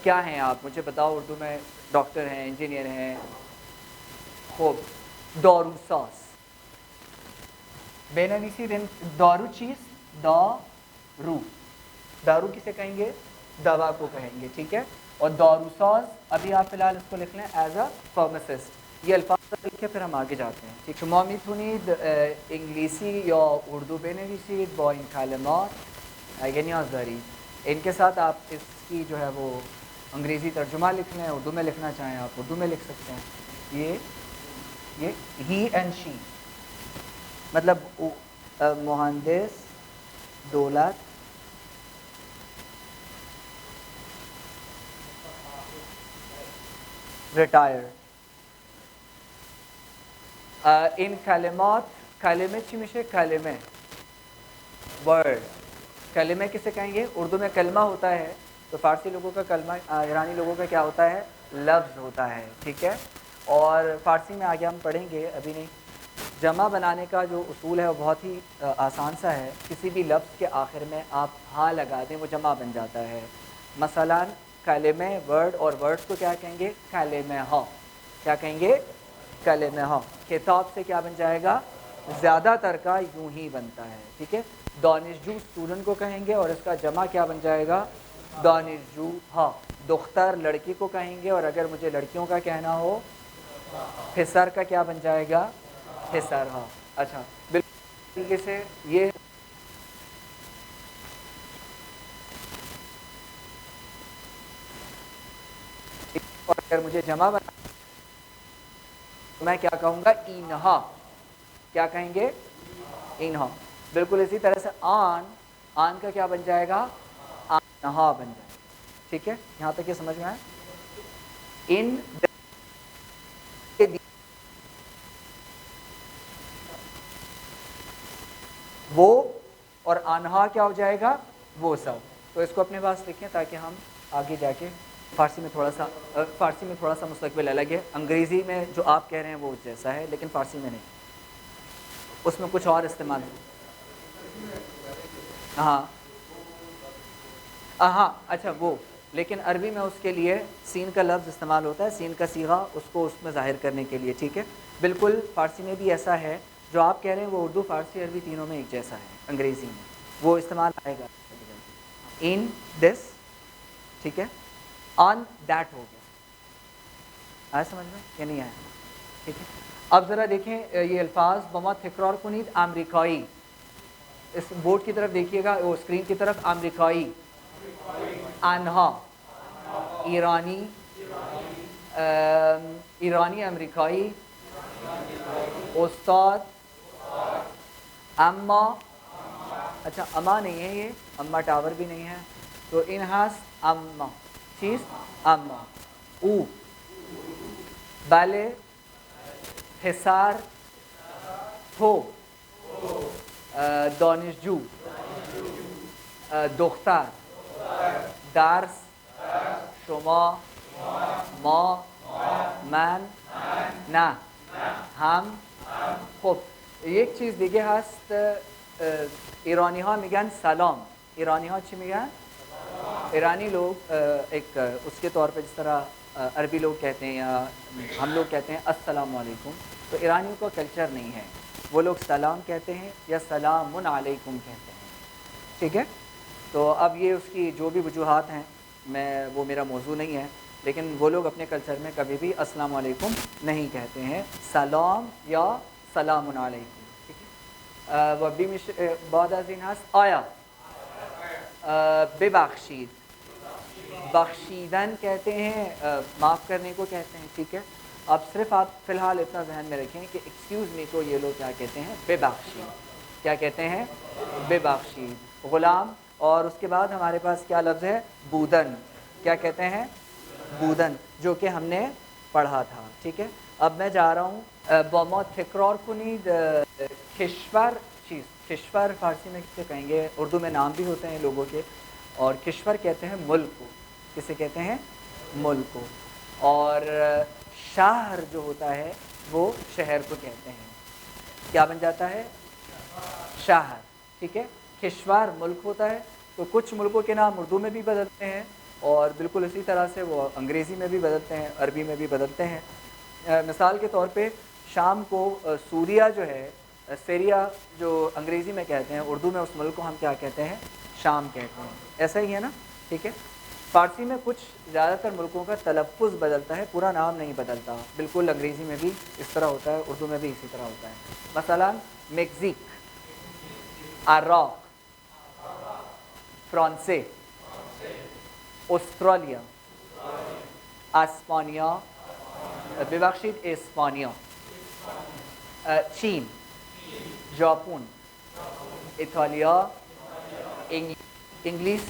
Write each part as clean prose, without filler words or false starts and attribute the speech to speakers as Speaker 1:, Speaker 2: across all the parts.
Speaker 1: کیا ہیں آپ مجھے بتاؤ اردو میں؟ ڈاکٹر ہیں، انجینئر ہیں. خوب. دارو ساز. بینویسی دارو چیز دارو. دارو کسے کہیں گے؟ دوا کو کہیں گے، ٹھیک ہے. اور دارو ساز ابھی آپ فی الحال اس کو لکھ لیں ایز اے فارماسسٹ. یہ الفاظ لکھ کے پھر ہم آگه جاتے ہیں. ٹھیک. شما میتونید انگلیسی یا اردو بنویسید با این کلمات اگه نیاز دارید. ان کے ساتھ آپ اس کی جو ہے وہ انگریزی ترجمہ لکھ لیں. اردو میں لکھنا چاہیں آپ اردو میں لکھ سکتے ہیں. یہ ہی اینڈ شی مطلب مہندس دولت ریٹائر. این کلمات کلمه چی میشه؟ کلمه ورڈ. کلمه کسے کہیں گے؟ اردو میں کلمہ ہوتا ہے تو فارسی لوگوں کا کلمہ، ایرانی لوگوں کا کیا ہوتا ہے؟ لفظ ہوتا ہے. ٹھیک ہے. اور فارسی میں آگے ہم پڑھیں گے، ابھی نہیں. جمع بنانے کا جو اصول ہے وہ بہت ہی آسان سا ہے. کسی بھی لفظ کے آخر میں آپ ہاں لگا دیں وہ جمع بن جاتا ہے. مثلا کلمہ ورڈ، اور ورڈ کو کیا کہیں گے؟ کلمہ ہا. کیا کہیں گے؟ کلمہ ہا. کتاب سے کیا بن جائے گا؟ زیادہ تر کا یوں ہی بنتا ہے. ٹھیک ہے. دانشجو اسٹوڈنٹ کو کہیں گے اور اس کا جمع کیا بن جائے گا؟ دانشجو ہا. دختر لڑکی کو کہیں گے اور اگر مجھے لڑکیوں کا کہنا ہو پھسر کا کیا بن جائے گا؟ پھسر ہا. اچھا بالکل طریقے سے یہ اور اگر مجھے جمع بنا میں کیا کہوں گا؟ اینہا. کیا کہیں گے؟ اینہا. بالکل اسی طرح سے آن، آن کا کیا بن جائے گا؟ آنہا بن جائے گا. ٹھیک ہے. یہاں تک یہ سمجھ میں آئے؟ ان وہ اور آنہا کیا ہو جائے گا؟ وہ سب. تو اس کو اپنے پاس لکھیں تاکہ ہم آگے جا کے فارسی میں تھوڑا سا مستقبل الگ ہے. انگریزی میں جو آپ کہہ رہے ہیں وہ جیسا ہے لیکن فارسی میں نہیں، اس میں کچھ اور استعمال ہے. ہاں ہاں اچھا وہ، لیکن عربی میں اس کے لیے سین کا لفظ استعمال ہوتا ہے، سین کا صیغہ اس کو اس میں ظاہر کرنے کے لیے. ٹھیک ہے. بالکل فارسی میں بھی ایسا ہے. جو آپ کہہ رہے ہیں وہ اردو فارسی عربی تینوں میں ایک جیسا ہے. انگریزی میں وہ استعمال آئے گا. ان دس. ٹھیک ہے. آن دیٹ ہو گیا. آیا سمجھ میں یا نہیں آیا؟ ٹھیک ہے. اب ذرا دیکھیں یہ الفاظ بما تکرار کنید. امریکائی. اس بورڈ کی طرف دیکھیے گا، وہ اسکرین کی طرف. امریکائی. انہا. ایرانی. ایرانی امریکائی. استاد. اما. اچھا اما نہیں ہے، یہ اما ٹاور بھی نہیں ہے تو ان هست اما چیز اما. او. بله. پسر. تو. دانشجو. دختر. درس. شما. ما. من. نه. هم. خب یک چیز دیگه هست. ایرانی ها میگن سلام. ایرانی ها چی میگن؟ ایرانی لوگ ایک اس کے طور پہ جس طرح عربی لوگ کہتے ہیں یا ہم لوگ کہتے ہیں السلام علیکم، تو ایرانیوں کا کلچر نہیں ہے. وہ لوگ سلام کہتے ہیں یا سلام علیکم کہتے ہیں. ٹھیک ہے. تو اب یہ اس کی جو بھی وجوہات ہیں وہ میرا موضوع نہیں ہے، لیکن وہ لوگ اپنے کلچر میں کبھی بھی السلام علیکم نہیں کہتے ہیں، سلام یا سلام علیکم. ٹھیک ہے. و بعد از این هست آیا. ببخشید. بخشیدن کہتے ہیں، معاف کرنے کو کہتے ہیں. ٹھیک ہے. اب صرف آپ فی الحال اتنا ذہن میں رکھیں کہ ایکسکیوز می کو یہ لوگ کیا کہتے ہیں؟ ببخشید. کیا کہتے ہیں؟ ببخشید. غلام. اور اس کے بعد ہمارے پاس کیا لفظ ہے؟ بودن. کیا کہتے ہیں؟ بودن، جو کہ ہم نے پڑھا تھا. ٹھیک ہے. اب میں جا رہا ہوں. با تکرار کنید. کشور چیز. کشور فارسی میں کسے کہیں گے؟ اردو میں نام بھی ہوتے ہیں لوگوں کے، اور کشور کہتے ہیں ملک کو. کسے کہتے ہیں؟ ملک کو. اور شہر جو ہوتا ہے وہ شہر کو کہتے ہیں. کیا بن جاتا ہے؟ شہر. ٹھیک ہے. کشور ملک ہوتا ہے. تو کچھ ملکوں کے نام اردو میں بھی بدلتے ہیں اور بالکل اسی طرح سے وہ انگریزی میں بھی بدلتے ہیں، عربی میں بھی بدلتے ہیں۔ مثال کے طور پہ شام کو سوریہ جو ہے، سیریا جو انگریزی میں کہتے ہیں، اردو میں اس ملک کو ہم کیا کہتے ہیں؟ شام کہتے ہیں۔ ایسا ہی ہے نا؟ ٹھیک ہے۔ فارسی میں کچھ زیادہ تر ملکوں کا تلفظ بدلتا ہے، پورا نام نہیں بدلتا، بالکل انگریزی میں بھی اس طرح ہوتا ہے، اردو میں بھی اسی طرح ہوتا ہے۔ مثلا میکزیک، عراق، فرانسے، استرالیا، اسپانیا، ببخشید اسپانیا، چین، ژاپن، ایتالیا، انگلیس،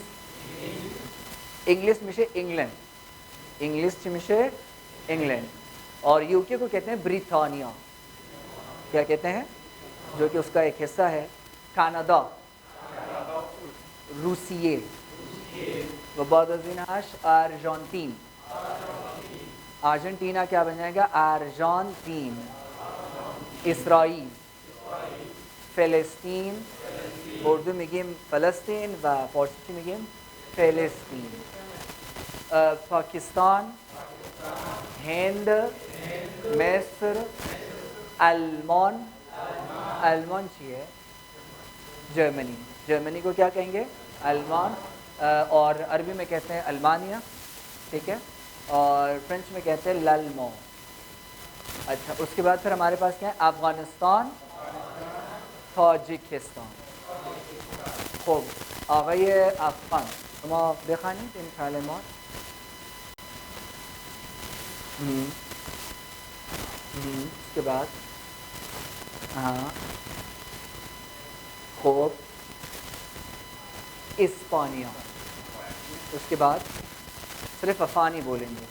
Speaker 1: انگلیس میشه انگلند، انگلیس چی میشه؟ انگلند۔ اور یو کے کو کہتے ہیں بریتانیا، کیا کہتے ہیں؟ جو کہ اس کا ایک حصہ ہے۔ کاناڈا، روسیه و بعد از اینش ارژانتین، ارجنٹینا کیا بن جائے گا؟ ارجانتین۔ اسرائیل، فلسطین، اردو میگیم فلسطین و فارسی چی میگیم؟ فلسطین۔ پاکستان، هند، مصر، آلمان، آلمان چیه؟ جرمنی، جرمنی کو کیا کہیں گے؟ آلمان۔ اور عربی میں کہتے ہیں المانیا، ٹھیک ہے، اور فرینچ میں کہتے ہیں لالمو۔ اچھا، اس کے بعد پھر ہمارے پاس کیا ہے؟ افغانستان، تاجیکستان۔ خب آقای افغان شما بخوانید این کلمات. اس کے بعد ہاں خوب اسپانیا، اس کے بعد صرف افغانی بولیں گے۔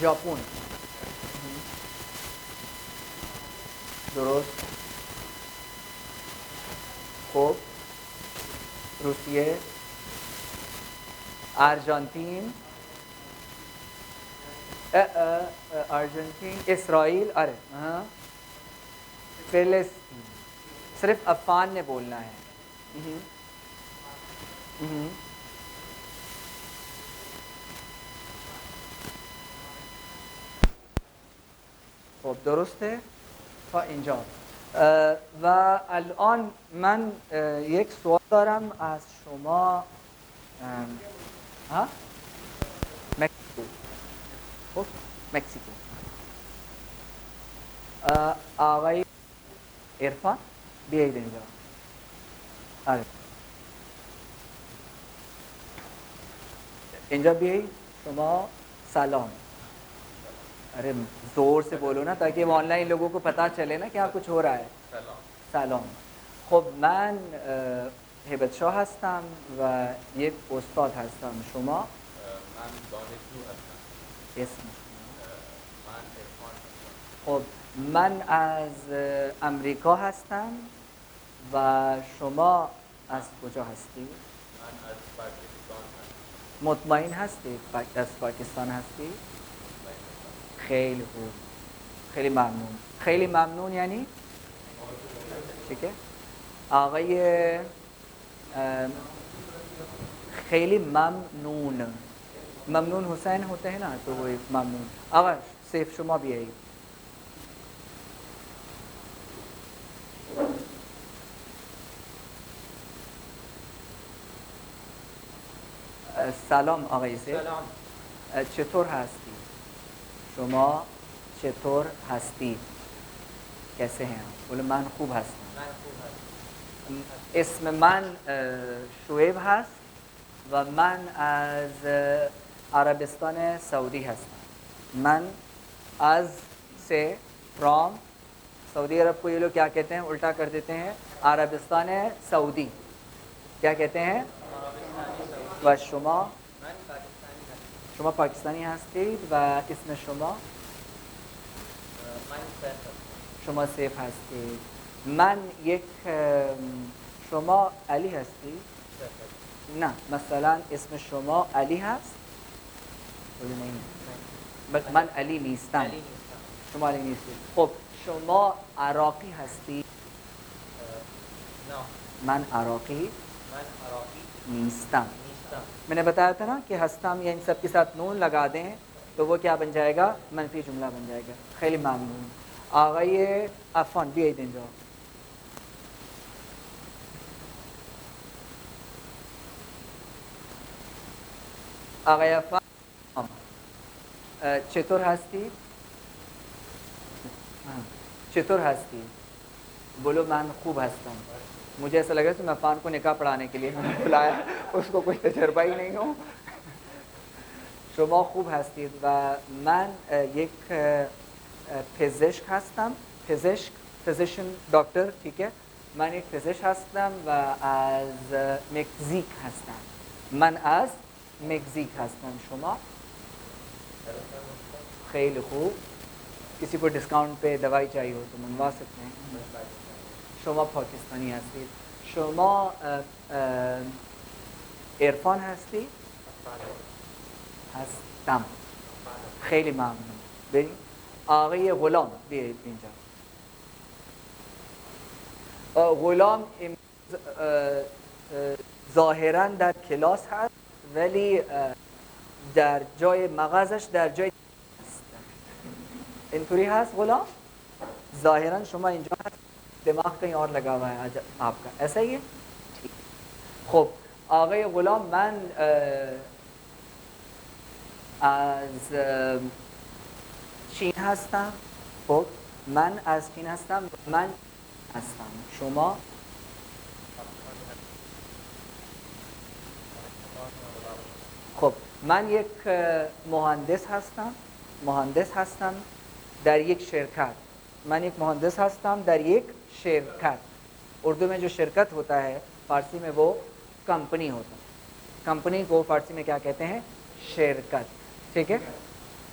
Speaker 1: ژاپن، درست، خوب، روسیه، ارژانتین، ارجنتین، اسرائیل، ارے ہاں، فلسطین، صرف افغان نے بولنا ہے۔ خب درست ہے تا اینجا. و الان من یک سوال دارم از شما. مکسیکو. خب مکسیکو. آقای عرفان بیایید اینجا. آره اینجا بیایید. شما سلام. ارے زور سے بولو نا تاکہ وہ آن لائن لوگوں کو پتہ چلے نا کیا کچھ ہو رہا ہے. سلام. خب من هیبت شاه هستم و یک استاد هستم. شما؟
Speaker 2: من دانشجو هستم.
Speaker 1: اسم
Speaker 2: من عرفان هستم.
Speaker 1: خب من از امریکا هستم و شما از کجا هستی؟
Speaker 2: من از پاکستان هستم.
Speaker 1: مطمئن هستی از پاکستان هستی؟ خیلی خوب، خیلی ممنون. خیلی ممنون یعنی ٹھیک ہے. آقای خیلی ممنون، ممنون حسین ہوتے ہیں نا تو وہ ممنون. آقا سیف شما بیایید. سلام آقای سیف.
Speaker 2: سلام.
Speaker 1: چطور هستی؟ شما چطور هستی؟ کیسے ہیں آپ؟ بولے من خوب هستم.
Speaker 2: من خوب هستم.
Speaker 1: اسم من شعیب هست و من از عربستان سعودی هستم. من از سے فرام سعودی عرب کو یہ لوگ کیا کہتے ہیں؟ الٹا کر دیتے ہیں عربستان سعودی. کیا کہتے ہیں؟ و شما؟
Speaker 2: من پاکستانی هستم.
Speaker 1: شما پاکستانی هستید و اسم شما؟
Speaker 2: من سیف هستم.
Speaker 1: شما سیف هستید. من یک شما علی هستی؟ نه مثلا اسم شما علی هست؟ من علی نیستم.
Speaker 2: علی نیستم.
Speaker 1: شما علی نیستید. خب شما عراقی هستی؟
Speaker 2: نه.
Speaker 1: من عراقی
Speaker 2: من عراقی
Speaker 1: نیستم.
Speaker 2: نیستم.
Speaker 1: میں نے بتایا تھا نا کہ ہستم یا ان سب کے ساتھ نون لگا دیں تو وہ کیا بن جائے گا؟ منفی جملہ بن جائے گا. خیلی ممنون. آقای عفان بیایید اینجا. آقای عفان چطور هستی؟ چطور هستی؟ بولو من خوب هستم. مجھے ایسا لگ رہا ہے کہ میں عفان کو نکاح پڑھانے کے لیے بلایا، اس کو کوئی تجربہ ہی نہیں ہو. شما خوب هستید و من یک پزشک هستم. پزشن دکتر، ٹھیک ہے. من یک پزشک هستم و از مکزیک هستم. من از مکزیک هستم. شما؟ خیلی خوب. کسی کو ڈسکاؤنٹ پہ دوائی چاہیے ہو تو منگوا سکتے ہیں. شما پاکستانی هستید. شما عرفان هستی؟ هستم. خیلی ممنون. بریم. آقای غلام بیایید اینجا. غلام ظاهرا در کلاس هست ولی در جای مغازش در جای هست. اینطوری هست غلام؟ ظاهرا شما اینجا هست، دماغ کہیں اور لگا ہوا ہے آپ کا، ایسا ہی ہے؟ ٹھیک. خب آقای غلام، من از چین هستم. خب من از چین هستم. من هستم. شما؟ خب من یک مهندس هستم. مهندس هستم در یک شرکت. من یک مهندس هستم در یک شرکت. اردو میں جو شرکت ہوتا ہے فارسی میں وہ کمپنی ہوتا ہے. کمپنی کو فارسی میں کیا کہتے ہیں؟ شرکت. ٹھیک ہے.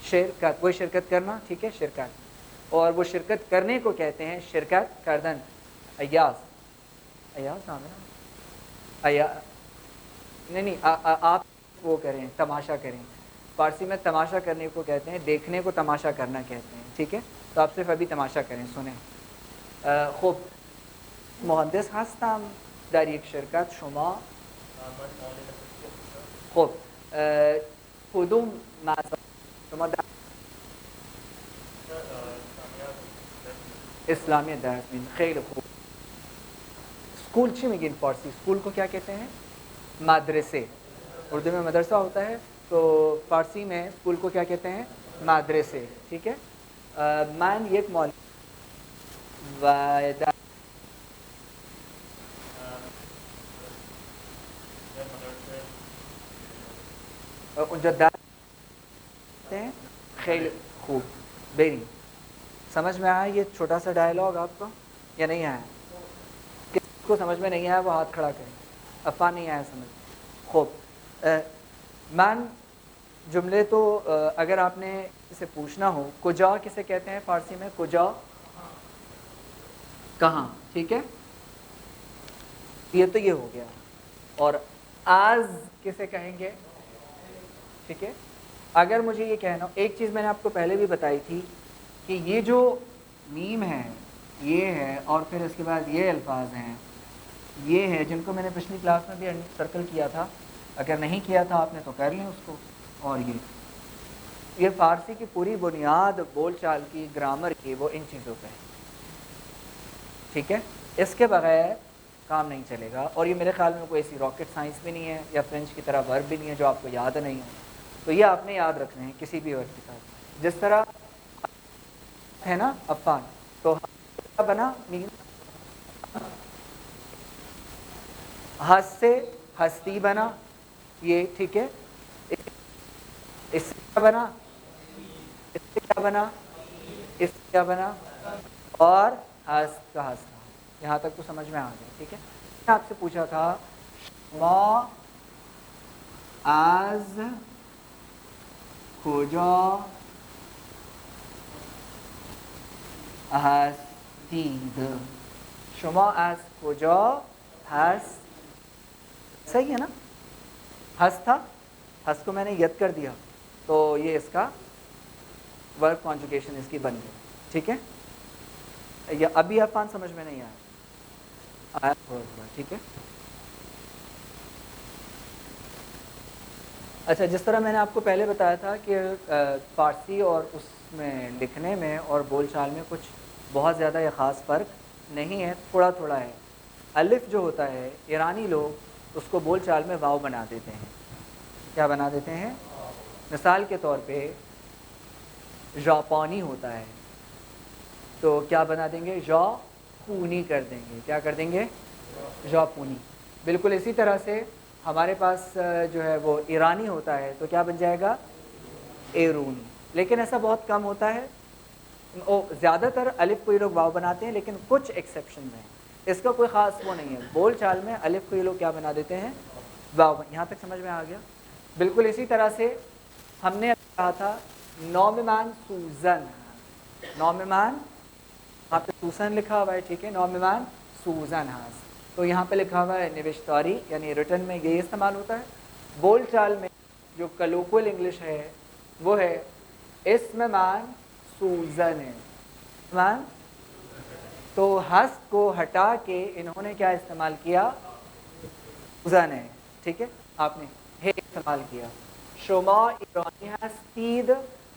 Speaker 1: شرکت، وہی شرکت کرنا، ٹھیک ہے، شرکت. اور وہ شرکت کرنے کو کہتے ہیں شرکت کردن. ایاز، ایاز نام ہے نا؟ نہیں آپ وہ کریں، تماشا کریں. فارسی میں تماشا کرنے کو کہتے ہیں، دیکھنے کو تماشا کرنا کہتے ہیں. ٹھیک ہے. تو آپ صرف ابھی تماشا کریں، سنیں. خب مهندس هستم در یک شرکت. شما؟
Speaker 2: من معالج پزشکی هستم.
Speaker 1: خب کدوم مدرسه شما در اسلامی درس میدید؟ خیلی خوب. اسکول چی میگین فارسی؟ اسکول کو کیا کہتے ہیں؟ مدرسه. اردو میں مدرسہ ہوتا ہے تو فارسی میں اسکول کو کیا کہتے ہیں؟ مدرسه. ٹھیک ہے. من یک معلم و در اونجا درس ہیں. خیلی خوب. بریم. سمجھ میں آیا یہ چھوٹا سا ڈائلاگ آپ کو یا نہیں آیا؟ کس کو سمجھ میں نہیں آیا وہ ہاتھ کھڑا کریں. عفان نہیں آیا سمجھ. خوب من جملے تو اگر آپ نے اسے پوچھنا ہو کجا کسے کہتے ہیں فارسی میں؟ کجا، کہاں. ٹھیک ہے. یہ تو یہ ہو گیا. اور آز کسے کہیں گے؟ ٹھیک ہے. اگر مجھے یہ کہنا، ایک چیز میں نے آپ کو پہلے بھی بتائی تھی کہ یہ جو میم ہے یہ ہے اور پھر اس کے بعد یہ الفاظ ہیں یہ ہے جن کو میں نے پچھلی کلاس میں بھی سرکل کیا تھا. اگر نہیں کیا تھا آپ نے تو کر لیں اس کو. اور یہ فارسی کی پوری بنیاد بول چال کی، گرامر کی، وہ ان چیزوں پہ ہے. ٹھیک ہے. اس کے بغیر کام نہیں چلے گا. اور یہ میرے خیال میں کوئی ایسی راکٹ سائنس بھی نہیں ہے یا فرینچ کی طرح ورب بھی نہیں ہے جو آپ کو یاد نہیں ہے. تو یہ آپ نے یاد رکھنے ہیں کسی بھی ورب کے ساتھ. جس طرح ہے نا عفان، تو بنا ہس سے ہستی بنا. یہ ٹھیک ہے. اس سے کیا بنا؟ اس سے کیا بنا؟ اس سے کیا بنا؟ اور ہس کا ہس کا. یہاں تک تو سمجھ میں آ گیا. ٹھیک ہے. میں آپ سے پوچھا تھا شما از کجا هستید؟ شما از کجا هست؟ صحیح ہے نا؟ ہس تھا، ہس کو میں نے ید کر دیا تو یہ اس کا ورب کانجوگیشن اس کی بن گئی. ٹھیک ہے. یا ابھی عفان سمجھ میں نہیں آیا؟ ٹھیک ہے. اچھا، جس طرح میں نے آپ کو پہلے بتایا تھا کہ فارسی اور اس میں لکھنے میں اور بول چال میں کچھ بہت زیادہ یا خاص فرق نہیں ہے، تھوڑا تھوڑا ہے. الف جو ہوتا ہے ایرانی لوگ اس کو بول چال میں واو بنا دیتے ہیں. کیا بنا دیتے ہیں؟ مثال کے طور پہ ژاپانی ہوتا ہے تو کیا بنا دیں گے؟ ژاپونی کر دیں گے. کیا کر دیں گے؟ ژاپونی. بالکل اسی طرح سے ہمارے پاس جو ہے وہ ایرانی ہوتا ہے تو کیا بن جائے گا؟ ایرونی. لیکن ایسا بہت کم ہوتا ہے. زیادہ تر الف کو یہ لوگ واو بناتے ہیں، لیکن کچھ ایکسیپشنز ہیں. اس کا کوئی خاص وہ نہیں ہے. بول چال میں الف کو یہ لوگ کیا بنا دیتے ہیں؟ واو. یہاں تک سمجھ میں آ گیا؟ بالکل اسی طرح سے ہم نے کہا تھا نوممان سوزن. نوممان یہاں پہ سوسن لکھا ہوا ہے، ٹھیک ہے، نوممان سوزن ہاس. تو یہاں پہ لکھا ہوا ہے نوشتاری، یعنی ریٹن میں یہ استعمال ہوتا ہے. بول چال میں جو کلوکل انگلش ہے وہ ہے اسم مان سوزن ہے. مان تو ہس کو ہٹا کے انہوں نے کیا استعمال کیا؟ سوزن ہے. ٹھیک ہے، آپ نے ہے استعمال کیا. شما ایرانی ہستید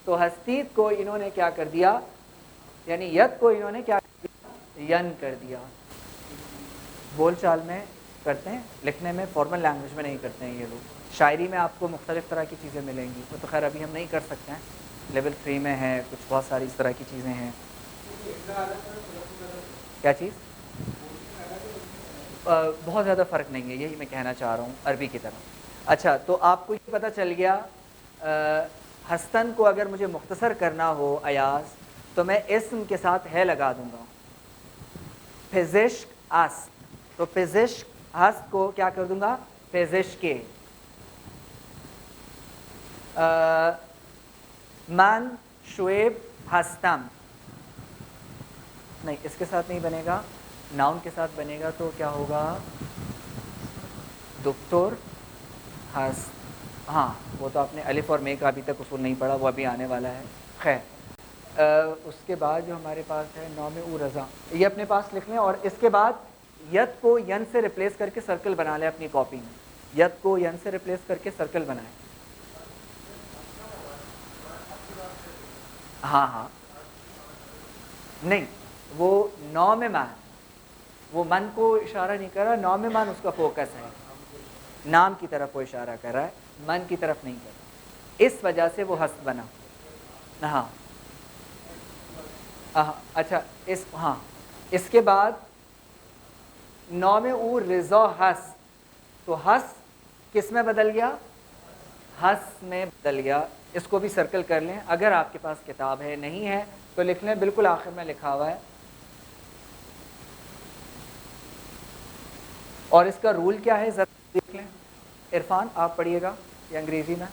Speaker 1: تو ہستید کو انہوں نے کیا کر دیا؟ یعنی ید کو انہوں نے کیا کر دیا؟ ین کر دیا. بول چال میں کرتے ہیں، لکھنے میں فارمل لینگویج میں نہیں کرتے ہیں یہ لوگ. شاعری میں آپ کو مختلف طرح کی چیزیں ملیں گی، وہ تو خیر ابھی ہم نہیں کر سکتے ہیں، لیول 3 میں ہے، کچھ بہت ساری اس طرح کی چیزیں ہیں. کیا چیز؟ بہت زیادہ فرق نہیں ہے، یہی میں کہنا چاہ رہا ہوں عربی کی طرح. اچھا، تو آپ کو یہ پتہ چل گیا ہستن کو اگر مجھے مختصر کرنا ہو ایاز تو میں اسم کے ساتھ ہے لگا دوں گا. پزشک اس، تو پزشک ہست کو کیا کر دوں گا؟ پزشکے. من شعیب ہستم، نہیں اس کے ساتھ نہیں بنے گا، ناؤن کے ساتھ بنے گا تو کیا ہوگا؟ دکتور ہست. ہاں وہ تو آپ نے الف اور مے کا ابھی تک اصول نہیں پڑھا، وہ ابھی آنے والا ہے. خیر، اس کے بعد جو ہمارے پاس ہے نام او رضا، یہ اپنے پاس لکھ لیں. اور اس کے بعد ید کو ین سے ریپلیس کر کے سرکل بنا لیں اپنی کاپی میں. ید کو ین سے ریپلیس کر کے سرکل بنائیں. ہاں ہاں، نہیں وہ نام مان، وہ من کو اشارہ نہیں کر رہا، نام مان اس کا فوکس ہے، نام کی طرف وہ اشارہ کر رہا ہے، من کی طرف نہیں کر رہا، اس وجہ سے وہ ہست بنا. ہاں اچھا، ہاں اس کے بعد نام او رضا ہس، تو ہس کس میں بدل گیا؟ ہس میں بدل گیا. اس کو بھی سرکل کر لیں، اگر آپ کے پاس کتاب ہے، نہیں ہے تو لکھ لیں، بالکل آخر میں لکھا ہوا ہے. اور اس کا رول کیا ہے ذرا دیکھ لیں. عرفان آپ پڑھیے گا یہ انگریزی میں.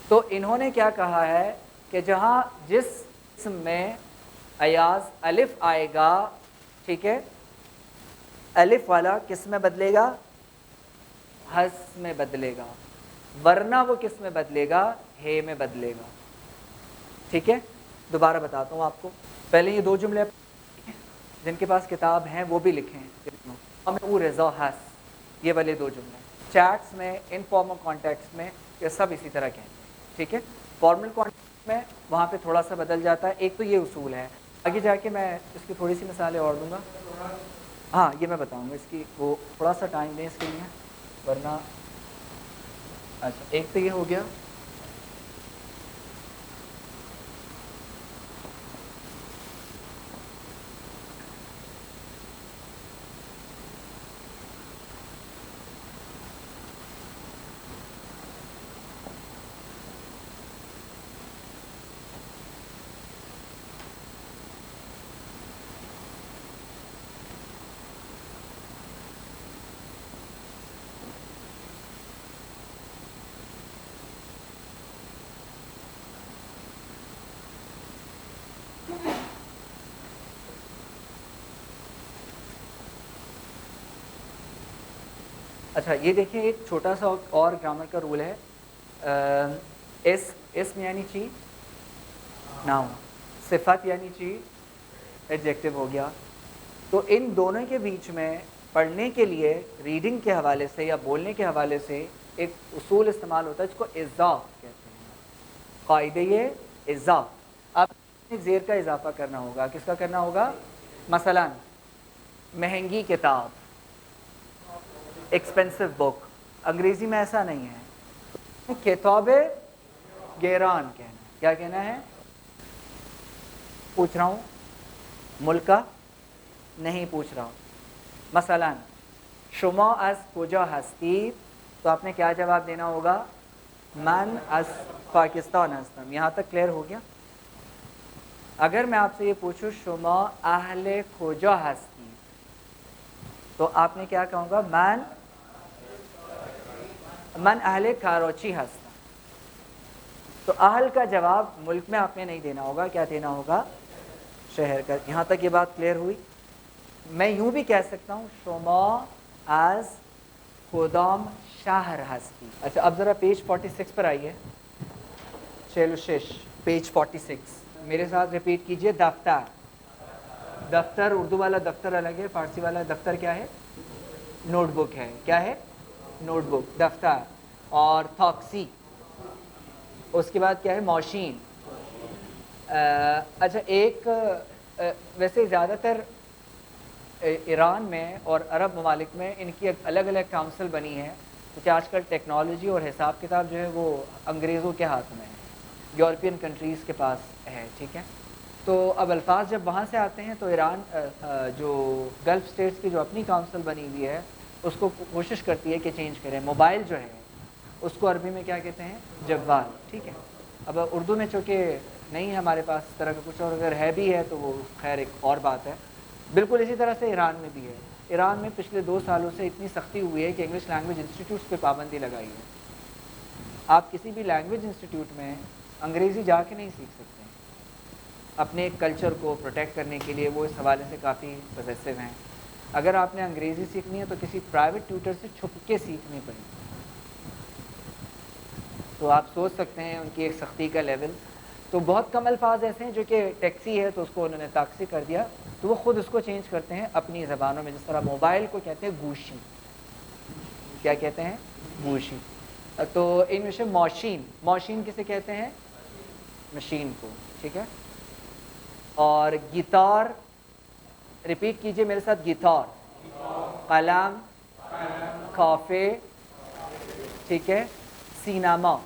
Speaker 1: تو انہوں نے کیا کہا ہے کہ جہاں جس اسم میں ایاز الف آئے گا، ٹھیک ہے، الف والا کس میں بدلے گا؟ ہس میں بدلے گا، ورنہ وہ کس میں بدلے گا؟ ہے میں بدلے گا. ٹھیک ہے، دوبارہ بتاتا ہوں آپ کو. پہلے یہ دو جملے جن کے پاس کتاب ہیں وہ بھی لکھیں. او رضا ہس، یہ والے دو جملے چیٹس میں، انفارمل کانٹیکٹس میں یہ سب اسی طرح کہیں. ٹھیک ہے، فارمل کانٹیکٹ میں وہاں پہ تھوڑا سا بدل جاتا ہے. ایک تو یہ اصول ہے، آگے جا کے میں اس کی تھوڑی سی مثالیں اور دوں گا. ہاں یہ میں بتاؤں گا اس کی، وہ تھوڑا سا ٹائم دیں اس کے لیے ورنہ. اچھا ایک تو یہ ہو گیا. اچھا یہ دیکھیں، ایک چھوٹا سا اور گرامر کا رول ہے. اسم یعنی چی، ناؤن. صفت یعنی چی، ایڈجیکٹو ہو گیا. تو ان دونوں کے بیچ میں پڑھنے کے لیے ریڈنگ کے حوالے سے یا بولنے کے حوالے سے ایک اصول استعمال ہوتا ہے جس کو اضاف کہتے ہیں, قاعدہ اضاف. اب زیر کا اضافہ کرنا ہوگا. کس کا کرنا ہوگا؟ مثلا مہنگی کتاب, ایکسپینسو بک. انگریزی میں ایسا نہیں ہے, کتاب گیران کہنا. کیا کہنا ہے؟ پوچھ رہا ہوں, ملک کا نہیں پوچھ رہا ہوں. مثلا شما از کجا هستید, تو آپ نے کیا جواب دینا ہوگا؟ من از پاکستان هستم. یہاں تک کلیئر ہو گیا؟ اگر میں آپ سے یہ پوچھوں شما اہل کجا هستید, تو آپ نے کیا کہوں گا؟ من اہل کراچی هستم. تو اہل کا جواب ملک میں آپ نے نہیں دینا ہوگا, کیا دینا ہوگا؟ شہر کا. یہاں تک یہ بات کلیئر ہوئی؟ میں یوں بھی کہہ سکتا ہوں شما از کدام شہر ہستی. اچھا اب ذرا پیج 46 پر آئیے, 46 پیج 46. میرے ساتھ ریپیٹ کیجئے. دفتر. دفتر اردو والا دفتر الگ ہے, فارسی والا دفتر کیا ہے؟ نوٹ بک ہے. کیا ہے؟ Note book. دفتر. اور تاکسی, اس کے بعد کیا ہے؟ ماشین. اچھا ایک ویسے زیادہ تر ایران میں اور عرب ممالک میں ان کی ایک الگ الگ کونسل بنی ہے, کیونکہ آج کل ٹیکنالوجی اور حساب کتاب جو ہے وہ انگریزوں کے ہاتھ میں ہے, یورپین کنٹریز کے پاس ہے. ٹھیک ہے, تو اب الفاظ جب وہاں سے آتے ہیں تو ایران جو گلف اسٹیٹس کی جو اپنی کونسل بنی ہوئی ہے اس کو کوشش کرتی ہے کہ چینج کریں. موبائل جو ہے اس کو عربی میں کیا کہتے ہیں؟ جوال. ٹھیک ہے, اب اردو میں چونکہ نہیں ہے ہمارے پاس اس طرح کا کچھ, اور اگر ہے بھی ہے تو وہ خیر ایک اور بات ہے. بالکل اسی طرح سے ایران میں بھی ہے. ایران میں پچھلے 2 سالوں سے اتنی سختی ہوئی ہے کہ انگلش لینگویج انسٹیٹیوٹس پہ پابندی لگائی ہے. آپ کسی بھی لینگویج انسٹیٹیوٹ میں انگریزی جا کے نہیں سیکھ سکتے. اپنے کلچر کو پروٹیکٹ کرنے کے لیے وہ اس حوالے سے کافی پوزیسو ہیں. اگر آپ نے انگریزی سیکھنی ہے تو کسی پرائیویٹ ٹیوٹر سے چھپ کے سیکھنی پڑے گی. تو آپ سوچ سکتے ہیں ان کی ایک سختی کا لیول. تو بہت کم الفاظ ایسے ہیں جو کہ ٹیکسی ہے تو اس کو انہوں نے تاکسی کر دیا, تو وہ خود اس کو چینج کرتے ہیں اپنی زبانوں میں. جس طرح موبائل کو کہتے ہیں گوشی. کیا کہتے ہیں؟ گوشی. تو ان میں سے ماشین. ماشین کسے کہتے ہیں؟ مشین کو. ٹھیک ہے, اور گیتار. ریپیٹ کیجئے میرے ساتھ. گیتار. قلم. کافے. ٹھیک ہے, سینما.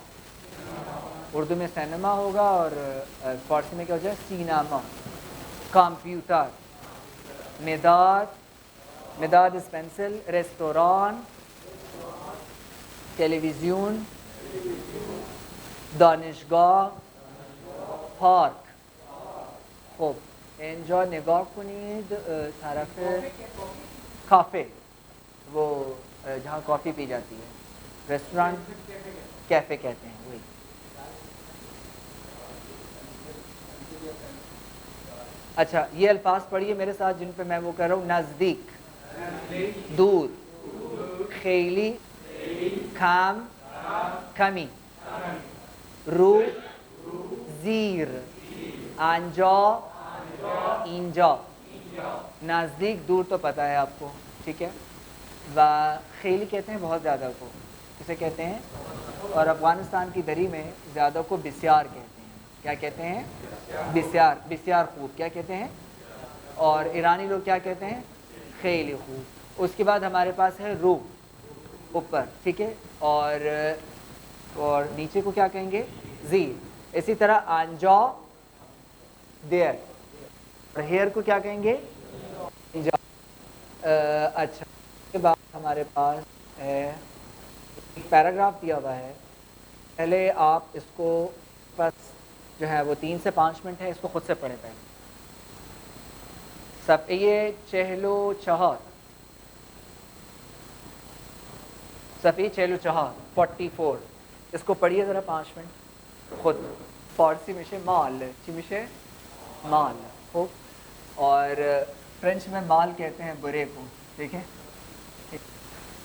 Speaker 1: اردو میں سینما ہوگا اور فارسی میں کیا ہو جائے؟ سینما. کمپیوٹر. مداد. مداد از پینسل. ریستوران. ٹیلی ویژن. دانشگاه. پارک. خب اینجا نگاه کنید طرف کافه, وہ جہاں کافی پی جاتی ہے. ریسٹورانٹ کیفے کہتے ہیں وہی. اچھا یہ الفاظ پڑھیے میرے ساتھ جن پہ میں وہ کر رہا ہوں. نزدیک. دور. خیلی. کم. کمی. رو. زیر. آنجا. اینجا. نزدیک دور تو پتہ ہے آپ کو. ٹھیک ہے, و خیلی کہتے ہیں بہت زیادہ کو. کسے کہتے ہیں؟ اور افغانستان کی دری میں زیادہ کو بسیار کہتے ہیں. کیا کہتے ہیں؟ بسیار. بسیار خوب. کیا کہتے ہیں؟ اور ایرانی لوگ کیا کہتے ہیں؟ خیلی خوب. اس کے بعد ہمارے پاس ہے رو, اوپر. ٹھیک ہے, اور نیچے کو کیا کہیں گے؟ زیر. اسی طرح آنجا دیر. اور ہیئر کو کیا کہیں گے؟ اچھا اس کے بعد ہمارے پاس ہے ایک پیراگراف دیا ہوا ہے. پہلے آپ اس کو بس جو ہے وہ 3 سے 5 منٹ ہے, اس کو خود سے پڑھیں پہلے. صفحہ 44. صفحہ 44 44. اس کو پڑھیے ذرا 5 منٹ خود. فارسی میشه مال. چی میشه؟ مال. خوب. اور فرینچ میں مال کہتے ہیں برے کو. ٹھیک ہے,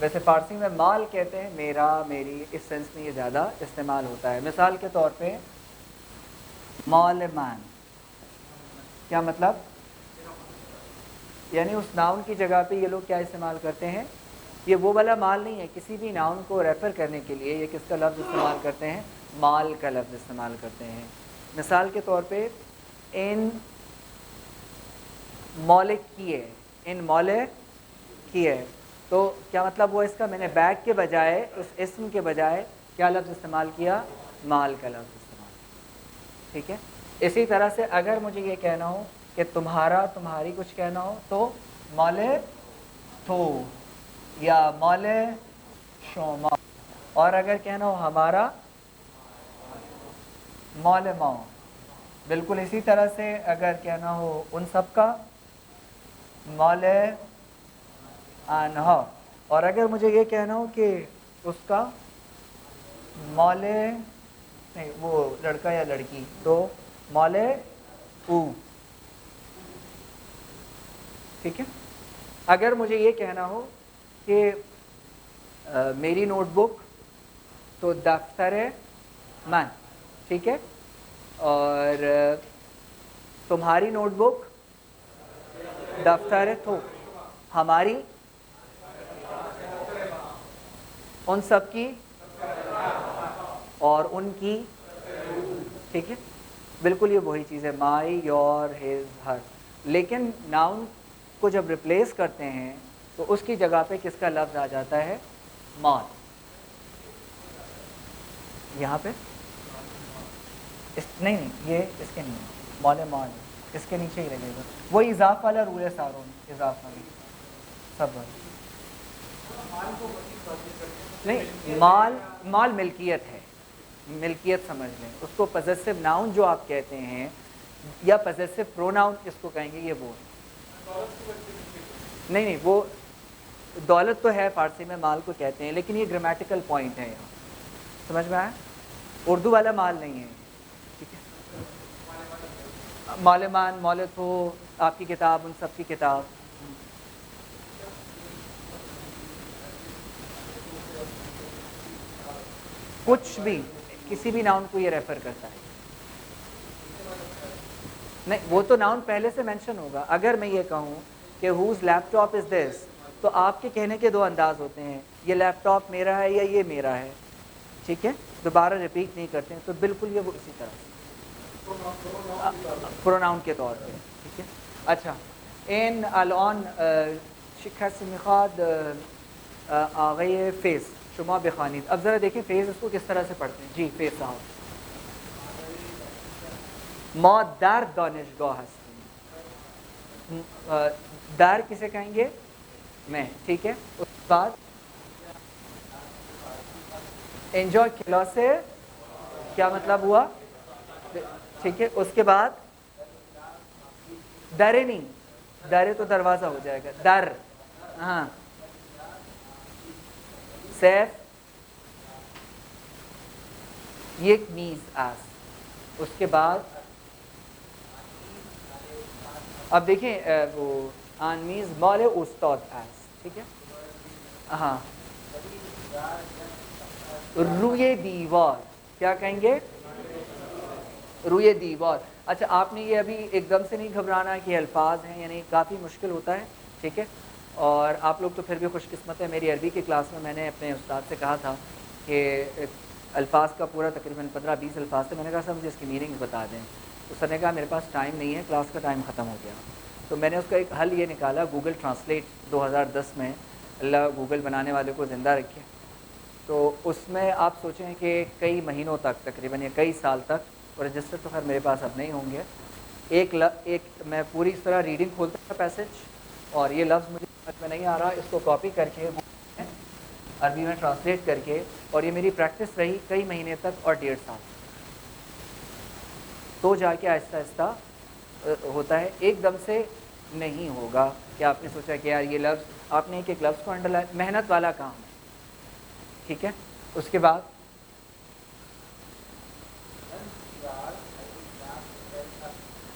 Speaker 1: ویسے فارسی میں مال کہتے ہیں میرا, میری, اس سینس میں یہ زیادہ استعمال ہوتا ہے. مثال کے طور پہ مال من. کیا مطلب؟ یعنی اس ناؤن کی جگہ پہ یہ لوگ کیا استعمال کرتے ہیں؟ یہ وہ والا مال نہیں ہے، کسی بھی ناؤن کو ریفر کرنے کے لیے یہ کس کا لفظ استعمال کرتے ہیں؟ مال کا لفظ استعمال کرتے ہیں۔ مثال کے طور پہ ان مولک کیے، ان مولک کیے، تو کیا مطلب ہوا اس کا؟ میں نے بیگ کے بجائے، اس اسم کے بجائے کیا لفظ استعمال کیا؟ مال کا لفظ استعمال کیا، ٹھیک ہے؟ اسی طرح سے اگر مجھے یہ کہنا ہو کہ تمہارا، تمہاری کچھ کہنا ہو تو مولے تو یا مولے شوما، اور اگر کہنا ہو ہمارا مول ماؤ۔ بالکل اسی طرح سے اگر کہنا ہو ان سب کا مول انہا، اور اگر مجھے یہ کہنا ہو کہ اس کا مول نہیں، وہ لڑکا یا لڑکی، تو مول او، ٹھیک ہے؟ اگر مجھے یہ کہنا ہو کہ میری نوٹ بک، تو دفتر من، ٹھیک ہے؟ اور تمہاری نوٹ بک دفتر تو، ہماری ان سب کی، اور ان کی، ٹھیک ہے؟ بالکل یہ وہی چیز ہے، مائی، یور، ہز، ہر۔ لیکن ناؤن کو جب ریپلیس کرتے ہیں تو اس کی جگہ پہ کس کا لفظ آ جاتا ہے؟ مال۔ یہاں پہ نہیں نہیں، یہ اس کے نہیں ہے، مال مال اس کے نیچے ہی رہے گا، وہ اضاف والا رول ہے ساروں میں، اضاف والا سب والا نہیں، مال مال ملکیت ہے، ملکیت سمجھ لیں اس کو۔ پوزیسو ناؤن جو آپ کہتے ہیں یا پوزیسو پروناؤن اس کو کہیں گے، یہ وہ نہیں نہیں، وہ دولت تو ہے فارسی میں، مال کو کہتے ہیں، لیکن یہ گرامیٹیکل پوائنٹ ہے یہاں، سمجھ میں آیا؟ اردو والا مال نہیں ہے، ٹھیک ہے؟ مالمان، مولت ہو، آپ کی کتاب، ان سب کی کتاب۔ کچھ بھی، کسی بھی ناؤن کو یہ ریفر کرتا ہے، نہیں وہ تو ناؤن پہلے سے مینشن ہوگا۔ اگر میں یہ کہوں کہ ہوز لیپ ٹاپ از دس، تو آپ کے کہنے کے دو انداز ہوتے ہیں، یہ لیپ ٹاپ میرا ہے یا یہ میرا ہے، ٹھیک ہے؟ دوبارہ ریپیٹ نہیں کرتے ہیں، تو بالکل یہ وہ اسی طرح سے پروناؤن کے طور پہ، ٹھیک ہے؟ اچھا، این الان کسی میخواد آقای فیض شما بخوانید۔ اب ذرا دیکھیں فیض اس کو کس طرح سے پڑھتے ہیں۔ جی فیض صاحب۔ ما در دانشگاه هستیم، در کسے کہیں گے؟ میں، ٹھیک ہے؟ اس کے بعد انجوائے کلاس سے کیا مطلب ہوا؟ ٹھیک ہے، اس کے بعد درے نہیں، درے تو دروازہ ہو جائے گا، در، ہاں، سیف یک میز آس۔ اس کے بعد اب دیکھیں وہ آن میز مال استاد آس، ٹھیک ہے؟ ہاں، روئے دیوار، کیا کہیں گے؟ روئے دیوار۔ اچھا، آپ نے یہ ابھی ایک دم سے نہیں گھبرانا کہ الفاظ ہیں، یعنی کافی مشکل ہوتا ہے، ٹھیک ہے؟ اور آپ لوگ تو پھر بھی خوش قسمت ہے، میری عربی کی کلاس میں نے اپنے استاد سے کہا تھا کہ الفاظ کا پورا تقریباً 15-20 الفاظ تھے، میں نے کہا سر مجھے اس کی میننگز بتا دیں، تو سر نے کہا میرے پاس ٹائم نہیں ہے، کلاس کا ٹائم ختم ہو گیا۔ تو میں نے اس کا ایک حل یہ نکالا، گوگل ٹرانسلیٹ 2010 میں، اللہ گوگل بنانے والے کو زندہ رکھے، تو اس میں آپ سوچیں کہ کئی مہینوں تک تقریباً یا کئی سال تک، رجسٹر تو خیر میرے پاس اب نہیں ہوں گے، ایک میں پوری اس طرح ریڈنگ کھولتا تھا پیسج، اور یہ لفظ مجھے سمجھ میں نہیں آ رہا، اس کو کاپی کر کے عربی میں ٹرانسلیٹ کر کے، اور یہ میری پریکٹس رہی کئی مہینے تک اور 1.5 سال، تو جا کے آہستہ آہستہ ہوتا ہے، ایک دم سے نہیں ہوگا کہ آپ نے سوچا کہ یار یہ لفظ، آپ نے ایک لفظ کو انڈر لائن، محنت والا کام ہے، ٹھیک ہے؟ اس کے بعد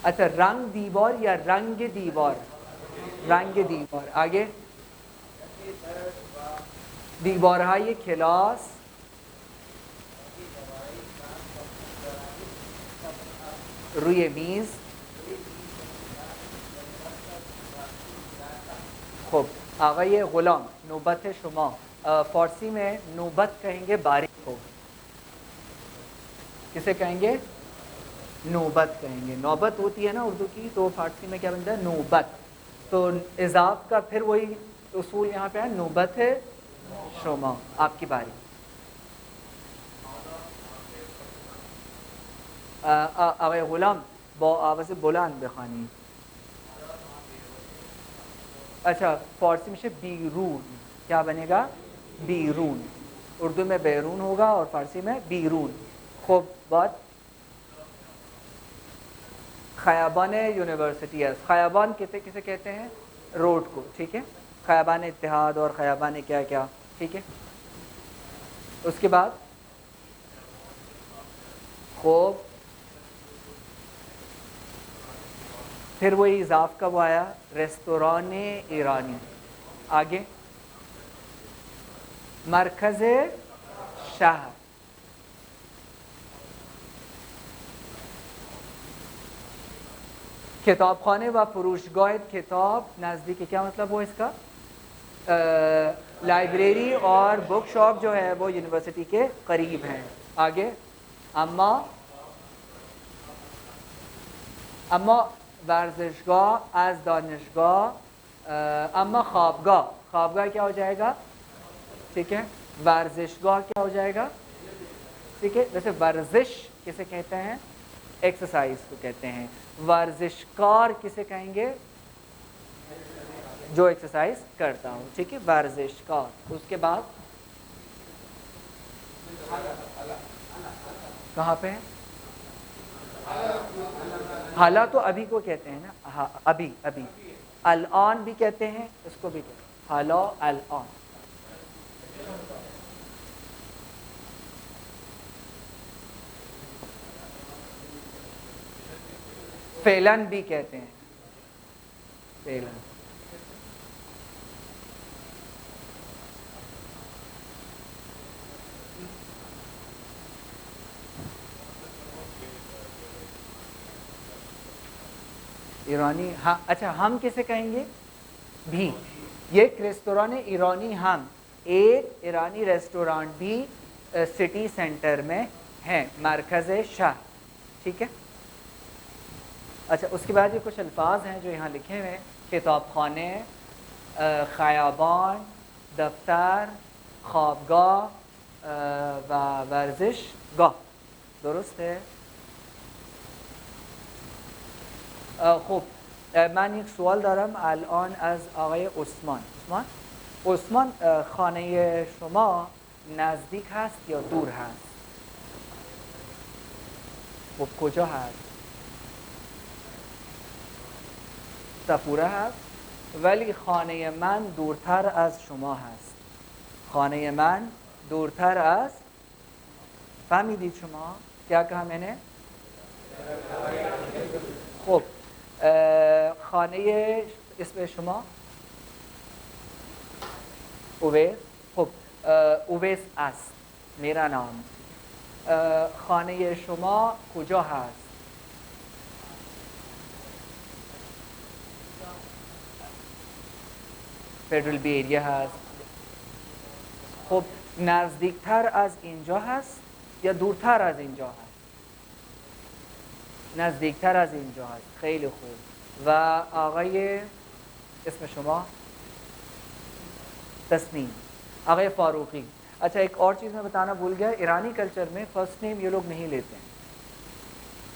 Speaker 1: اچھا، رنگ دیوار یا رنگ دیوار؟ رنگ دیوار۔ آگے دیوارهای کلاس روی میز خوب آقای غلام نوبت شما. فارسی میں نوبت کہیں گے بارش کو. کسے کہیں گے؟ نوبت کہیں گے. نوبت ہوتی ہے نا اردو کی, تو فارسی میں کیا بنتا ہے؟ نوبت. تو اضاف کا پھر وہی اصول یہاں پہ ہے, نوبت ہے شما, آپ کی باری. آقای غلام با آواز بلند بخوانید. اچھا فارسی میشه بیرون. کیا بنے گا؟ بیرون. اردو میں بیرون ہوگا اور فارسی میں بیرون. خوب بات. خیابان یونیورسٹی ہے. خیابان کسے کہتے ہیں؟ روڈ کو. ٹھیک ہے, خیابان اتحاد اور خیابان کیا کیا. ٹھیک ہے, اس کے بعد خوب پھر وہی اضاف کا وہ آیا ریستوران ایرانی. آگے مرکز شہر. کتاب خانه و فروشگاه کتاب نزدیک. کیا مطلب ہوا اس کا؟ لائبریری اور بک شاپ جو ہے وہ یونیورسٹی کے قریب ہیں. آگے اما ورزشگاه از دانشگاه. اما خوابگاه. خوابگاه کیا ہو جائے گا؟ ٹھیک ہے, ورزشگاه کیا ہو جائے گا؟ ٹھیک ہے, ویسے ورزش کسے کہتے ہیں؟ ایکسرسائز کو کہتے ہیں. ورزشکار کسے کہیں گے؟ جو ایکسرسائز کرتا ہو. ٹھیک ہے, ورزشکار. اس کے بعد کہاں پہ؟ حالا تو ابھی کو کہتے ہیں نا, ابھی ابھی. الان بھی کہتے ہیں, اس کو بھی کہتے ہیں حالا الان. فعلاً بھی کہتے ہیں, فعلاً. ایرانی. ہاں اچھا, ہم کسے کہیں گے؟ بھی. یہ ایک ریستوران ایرانی ہم, ایک ایرانی ریسٹورانٹ بھی سٹی سینٹر میں ہے, مرکز شہر. ٹھیک ہے. اچھا اس کے بعد یہ کچھ الفاظ ہیں جو یہاں لکھے ہوئے ہیں. کتاب خانے, خیابان, دفتر, خوابگاه و ورزشگاه. درست ہے؟ خب من یک سوال دارم الان از آقای عثمان. عثمان خانه شما نزدیک هست یا دور هست؟ خب کجا هست؟ صفوره هست, ولی خانه من دورتر از شما هست. خانه من دورتر از. فهمیدید شما؟ کیا کہا میں نے؟ خب خانه اسم شما؟ اویس. خب اویس است میرا نام. خانه شما کجا هست؟ فدرال بی ایریا هست. خب نزدیکتر از اینجا هست یا دورتر از اینجا هست؟ نزدیکتر از اینجا هست. خیلی خوب. و آقای اسم شما؟ تسنیم. آقای فاروقی. اچھا ایک اور چیز میں بتانا بھول گیا, ایرانی کلچر میں فرسٹ نیم یہ لوگ نہیں لیتے ہیں.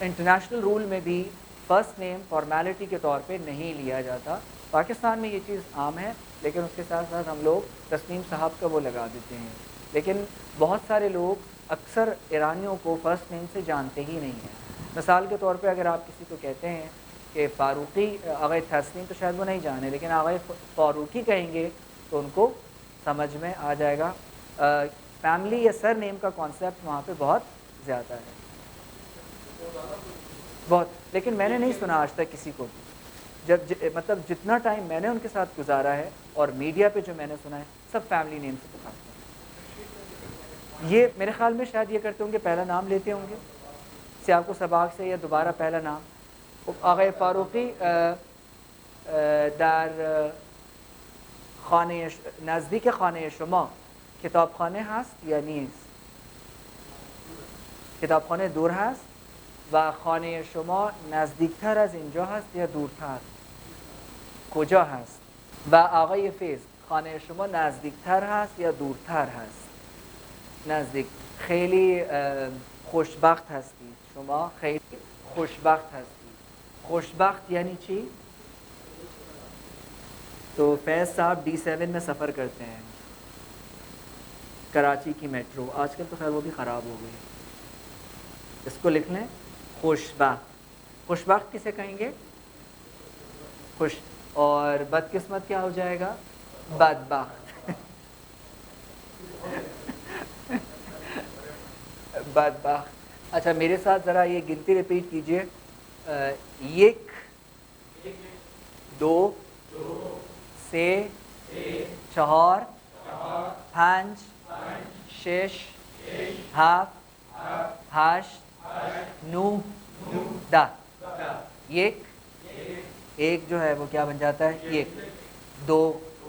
Speaker 1: انٹرنیشنل رول میں بھی فرسٹ نیم فارمیلٹی کے طور پہ نہیں لیا جاتا. پاکستان میں یہ چیز عام ہے, لیکن اس کے ساتھ ساتھ ہم لوگ تسنیم صاحب کا وہ لگا دیتے ہیں. لیکن بہت سارے لوگ اکثر ایرانیوں کو فرسٹ نیم سے جانتے ہی نہیں ہیں. مثال کے طور پہ اگر آپ کسی کو کہتے ہیں کہ فاروقی, آغاز تسنیم تو شاید وہ نہیں جانے, لیکن آغاز فاروقی کہیں گے تو ان کو سمجھ میں آ جائے گا. فیملی یا سر نیم کا کانسیپٹ وہاں پہ بہت زیادہ ہے, بہت. لیکن میں نے نہیں سنا آج تک کسی کو مطلب جتنا ٹائم میں نے ان کے ساتھ گزارا ہے اور میڈیا پہ جو میں نے سنا ہے, سب فیملی نیم سے پکارتے ہیں. یہ میرے خیال میں شاید یہ کرتے ہوں گے, پہلا نام لیتے ہوں گے سیاق کو سباق سے یا دوبارہ پہلا نام. آقای فاروقی در نزدیک خانه شما کتابخانه هست یا نیست؟ کتابخانه دور هست و خانه شما نزدیکتر از اینجا هست یا دورتر؟ کجا هست؟ و آقای فیض خانه شما نزدیکتر هست یا دورتر هست؟ نزدیک. خیلی خوشبخت هستید، شما خیلی خوشبخت هستید. خوشبخت یعنی چی؟ تو فیض صاحب D7 میں سفر کرتے ہیں، کراچی کی میٹرو، آج کل تو خیر وہ بھی خراب ہو گئی، اس کو لکھ لیں خوشبخت۔ خوشبخت کسے کہیں گے؟ خوش۔ اور بدقسمت کیا ہو جائے گا؟ بدبخت۔ بدبخت۔ اچھا میرے ساتھ ذرا یہ گنتی ریپیٹ کیجئے، یک، دو، سه، چهار، پنج، شش، هفت، هشت، نه، ده۔ یک، ایک جو ہے وہ کیا بن جاتا ہے؟ ایک۔ دو،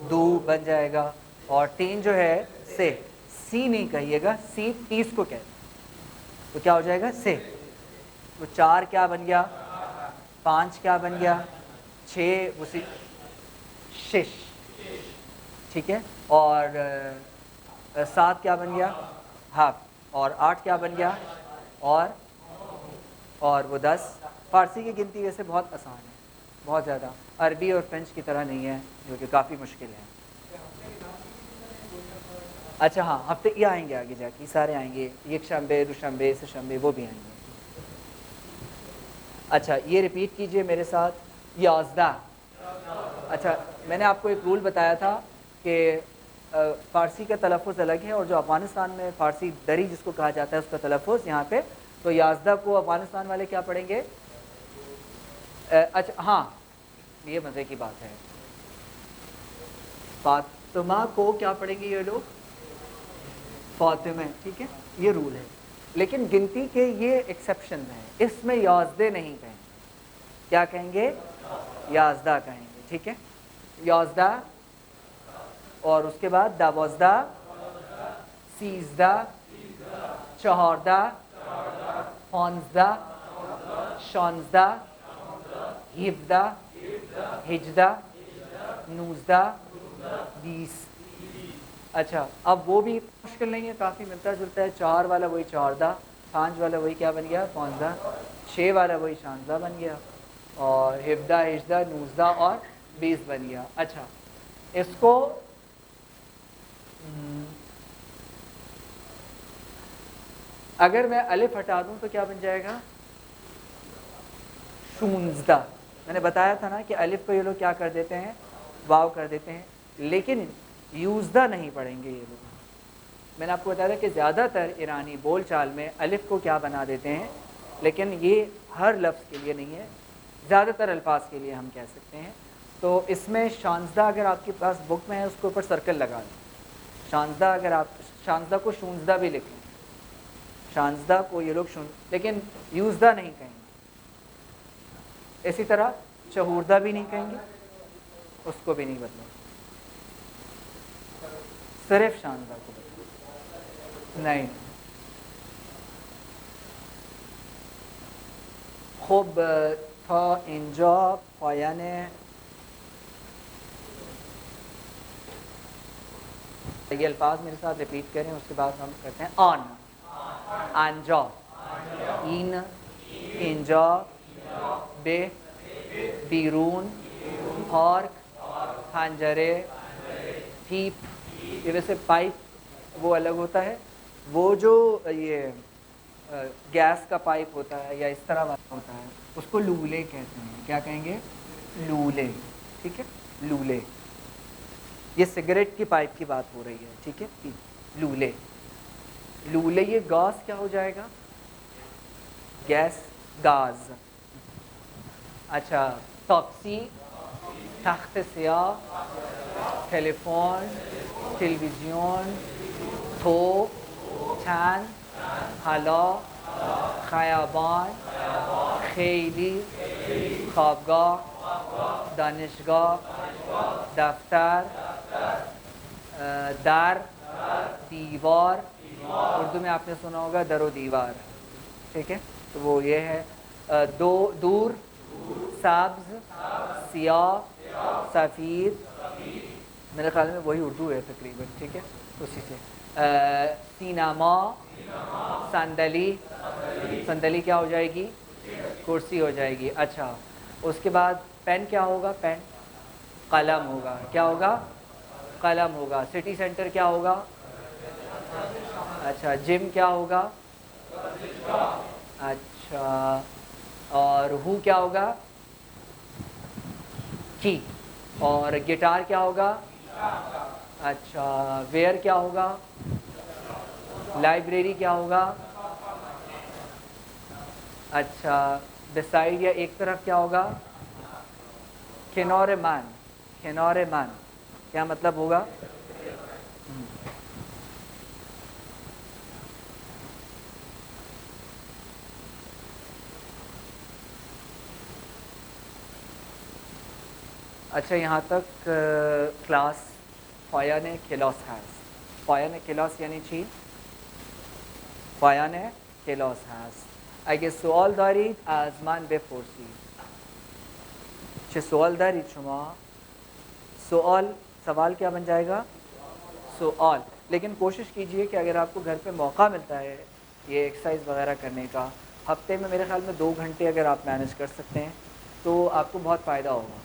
Speaker 1: دو بن جائے گا، اور تین جو ہے سے، سی نہیں کہیے گا، سی 30 کو کہتے ہیں، تو کیا ہو جائے گا؟ سے۔ تو چار کیا بن گیا؟ پانچ کیا بن گیا؟ چھ، اسی شش، ٹھیک ہے، اور سات کیا بن گیا؟ ہفت، اور آٹھ کیا بن گیا؟ اور وہ 10۔ فارسی کی گنتی ویسے بہت آسان ہے، بہت زیادہ، عربی اور فرینچ کی طرح نہیں ہے جو کہ کافی مشکل ہے۔ اچھا ہاں، ہفتے یہ آئیں گے آگے جا کے، سارے آئیں گے، یک شنبے، دوشنبے، سشنبے، وہ بھی آئیں گے۔ اچھا یہ ریپیٹ کیجئے میرے ساتھ، 11۔ اچھا میں نے آپ کو ایک رول بتایا تھا کہ فارسی کا تلفظ الگ ہے، اور جو افغانستان میں فارسی دری جس کو کہا جاتا ہے اس کا تلفظ یہاں پہ، تو 11 کو افغانستان والے کیا پڑھیں گے؟ اچھا ہاں یہ مزے کی بات ہے، فاطمہ کو کیا پڑھیں گے یہ لوگ؟ فاطمہ، ٹھیک ہے، یہ رول ہے، لیکن گنتی کے یہ ایکسیپشن ہیں، اس میں 11 نہیں کہیں گے، کیا کہیں گے؟ 11 کہیں گے، ٹھیک ہے، 11، اور اس کے بعد 12، 13، 14، 15، 16، 17، 18، 19، 20۔ اچھا اب وہ بھی مشکل نہیں ہے، کافی ملتا جلتا ہے، 4 والا وہی 14، 5 والا وہی کیا بن گیا؟ 15، 6 والا وہی 16 بن گیا، اور 17، 18، 19 اور 20 بن گیا۔ اچھا اس کو اگر میں الف ہٹا دوں تو کیا بن جائے گا؟ 16۔ میں نے بتایا تھا نا کہ الف کو یہ لوگ کیا کر دیتے ہیں؟ واو کر دیتے ہیں، لیکن یوزدہ نہیں پڑھیں گے یہ لوگ۔ میں نے آپ کو بتایا تھا کہ زیادہ تر ایرانی بول چال میں الف کو کیا بنا دیتے ہیں، لیکن یہ ہر لفظ کے لیے نہیں ہے، زیادہ تر الفاظ کے لیے ہم کہہ سکتے ہیں۔ تو اس میں 16 اگر آپ کے پاس بک میں ہے اس کے اوپر سرکل لگا دیں، 16 اگر آپ 16 کو 16 بھی لکھ لیں، 16 کو یہ لوگ لیکن یوزدہ نہیں کہیں گے۔ اسی طرح چہوردہ بھی نہیں کہیں گے، اس کو بھی نہیں بدلیں، صرف 16 کو بدلیں۔ نہیں خب تا اینجا پایان یہ الفاظ میرے ساتھ ریپیٹ کریں، اس کے بعد ہم کرتے ہیں آن، آنجا، این، اینجا، بے، بیرون، پارک، پنجرے، پیپ، یہ ویسے پائپ وہ الگ ہوتا ہے، وہ جو یہ گیس کا پائپ ہوتا ہے یا اس طرح والا ہوتا ہے اس کو لولے کہتے ہیں۔ کیا کہیں گے؟ لولے، ٹھیک ہے، لولے۔ یہ سگریٹ کی پائپ کی بات ہو رہی ہے، ٹھیک ہے، لولے، لولے۔ یہ گاز کیا ہو جائے گا؟ گیس، گاز۔ اچھا ٹاکسی، تخت سیاہ، ٹیلی فون، ٹیلیویژن، توپ، چند، حالا، خیابان، خیلی، خوابگاه، دانشگاه، دفتر، دار دیوار، اردو میں آپ نے سنا ہوگا در و دیوار، ٹھیک ہے، تو وہ یہ ہے دور، سبز، سیاہ، سفید، میرے خیال میں وہی اردو ہے تقریباً، ٹھیک ہے، اسی سے سینما، صندلی، صندلی کیا ہو جائے گی؟ کرسی ہو جائے گی. اچھا، اس کے بعد پین کیا ہوگا؟ پین، قلم ہوگا. کیا ہوگا؟ قلم ہوگا. سٹی سینٹر کیا ہوگا؟ اچھا، جم کیا ہوگا؟ اچھا، اور ہو کیا ہوگا؟ کی. اور گٹار کیا ہوگا؟ اچھا، ویئر کیا ہوگا؟ لائبریری کیا ہوگا؟ اچھا، بسائڈ یا ایک طرف کیا ہوگا؟ کنارے مان. کنارے مان کیا مطلب ہوگا؟ اچھا، یہاں تک کلاس پایان کلاس هست. پایان کلاس یعنی چی؟ پایان کلاس هست. اگه سوال دارید از من بپرسید. چه سوال دارید شما؟ سوال کیا بن جائے گا؟ سوال. لیکن کوشش کیجئے کہ اگر آپ کو گھر پہ موقع ملتا ہے یہ ایکسرسائز وغیرہ کرنے کا، ہفتے میں میرے خیال میں 2 گھنٹے اگر آپ مینیج کر سکتے ہیں تو آپ کو بہت فائدہ ہوگا.